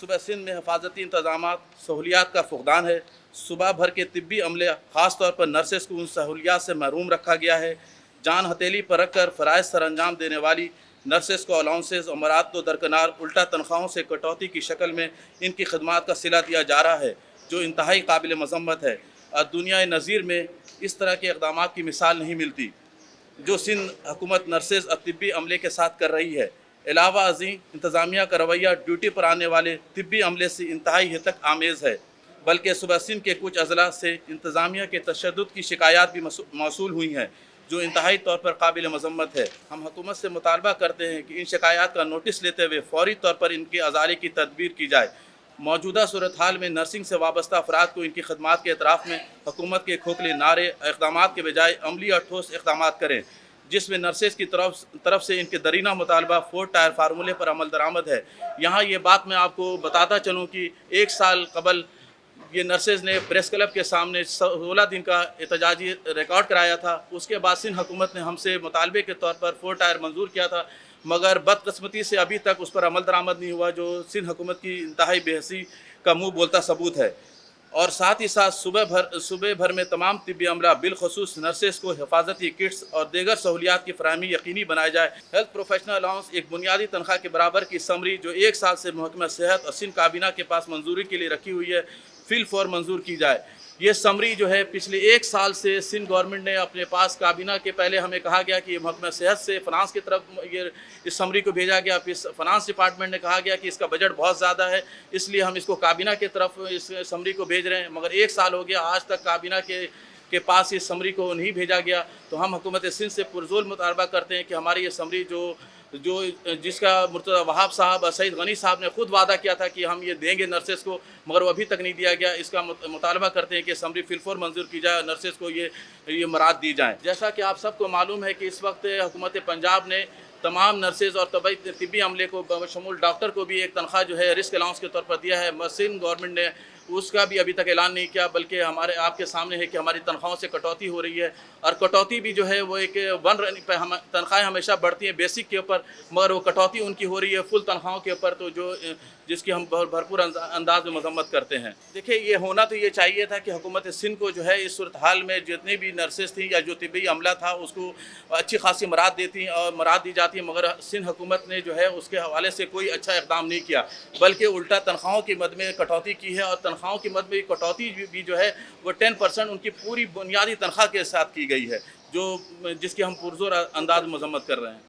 सूबा सिंध में हिफाजती इंतजामात सहूलियात का फुकदान है। सुबह भर के तिब्बी अमले ख़ास तौर पर नर्सेस को उन सहूलियात से महरूम रखा गया है। जान हथेली पर रख कर फ़राइज़ सर अंजाम देने वाली नर्सेस को अलाउंसेस और मराद तो दरकिनार उल्टा तनख्वाहों से कटौती की शक्ल में इनकी खदमात का सिला दिया जा रहा है, जो इंतहाई काबिल मज़म्मत है। और दुनिया नज़ीर में इस तरह के इक़दाम की मिसाल नहीं मिलती जो सिंध हुकूमत नर्सेस और तिब्बी अमले के साथ कर रही है। अलावा अज़ीं इंतज़ामिया का रवैया ड्यूटी पर आने वाले तिब्बी अमले से इंतहाई हितक आमेज़ है, बल्कि सूबा सिंध के कुछ अज़ला से इंतज़ामिया के तशद्दुद की शिकायत भी मौसूल हुई हैं, जो इंतहाई तौर पर काबिल मज़म्मत है। हम हुकूमत से मुतालबा करते हैं कि इन शिकायत का नोटिस लेते हुए फ़ौरी तौर पर इनके अज़ाले की तदबीर की जाए। मौजूदा सूरत हाल में नर्सिंग से वाबस्ता अफराद को इनकी खदमात के अतराफ़ में हुकूमत के खोखले नारे इक़दाम के बजाय अमली और ठोस इक़दाम करें, जिसमें नर्सेस की तरफ से इनके दरीना मुतालबा 4 टायर फार्मूले पर अमल दरामद है। यहाँ ये बात मैं आपको बताता चलूँ कि 1 साल कबल ये नर्सेज ने प्रेस क्लब के सामने 16 दिन का एहतजाजी रिकॉर्ड कराया था। उसके बाद सिंध हुकूमत ने हमसे मुतालबे के तौर पर 4 टायर मंजूर किया था, मगर बदकिस्मती से अभी तक उस पर अमल दरामद नहीं हुआ, जो सिंध हुकूमत की इंतहाई बेहसी का मुँह बोलता सबूत है। और साथ ही साथ सुबह भर में तमाम तिब्बी अमला बिलखसूस नर्सेस को हिफाजती किट्स और दीगर सहूलियात की फराहमी यकीनी बनाई जाए। हेल्थ प्रोफेशनल अलाउंस एक बुनियादी तनख्वाह के बराबर की समरी जो 1 साल से महकमा सेहत और सिंध काबीना के पास मंजूरी के लिए रखी हुई है, फिल फौर मंजूर की जाए। ये समरी जो है पिछले 1 साल से सिंध गवर्नमेंट ने अपने पास काबीना के पहले हमें कहा गया कि महकमा सेहत से फ़ाइनेंस की तरफ ये इस समरी को भेजा गया, फिर फ़ाइनेंस डिपार्टमेंट ने कहा गया कि इसका बजट बहुत ज़्यादा है, इसलिए हम इसको काबीना की तरफ इस समरी को भेज रहे हैं। मगर 1 साल हो गया, आज तक काबीना के पास इस समरी को नहीं भेजा गया। तो हम हुकूमत सिंध से पुरज़ोर मुतालबा करते हैं कि हमारी ये समरी जिसका मुर्तज़ा वहाब साहब और सईद गनी साहब ने खुद वादा किया था कि हम ये देंगे नर्सेस को, मगर वो अभी तक नहीं दिया गया। इसका मुतालबा करते हैं कि समरी फिलफोर मंजूर की जाए, नर्सेस को ये मराद दी जाएँ। जैसा कि आप सबको मालूम है कि इस वक्त हुकूमत पंजाब ने तमाम नर्सेज और तिब्बी अमले को बशमूल डॉक्टर को भी एक तनख्वाह जो है रिस्क अलाउंस के तौर पर दिया है। सिंध गवर्नमेंट ने उसका भी अभी तक ऐलान नहीं किया, बल्कि हमारे आपके सामने है कि हमारी तनख्वाहों से कटौती हो रही है। और कटौती भी जो है वो एक वन रनिंग पर हम तनख्वाहें हमेशा बढ़ती हैं बेसिक के ऊपर, मगर वो कटौती उनकी हो रही है फुल तनख्वाहों के ऊपर, तो जिसकी हम भरपूर अंदाज में मजम्मत करते हैं। देखिए, ये होना तो ये चाहिए था कि हुकूमत सिंध को जो है इस सूरत हाल में जितनी भी नर्सेस थी या जो तिब्बी अमला था उसको अच्छी खासी मराद देती और मराद दी जाती, मगर सिंध हुकूमत ने जो है उसके हवाले से कोई अच्छा इक़दाम नहीं किया, बल्कि उल्टा तनख्वाहों की मद में कटौती की है। और तनख्वाहों की मद में कटौती भी जो है वो 10% उनकी पूरी बुनियादी तनख्वाह के साथ की गई है, जिसकी हम पुरज़ोर अंदाज मजम्मत कर रहे हैं।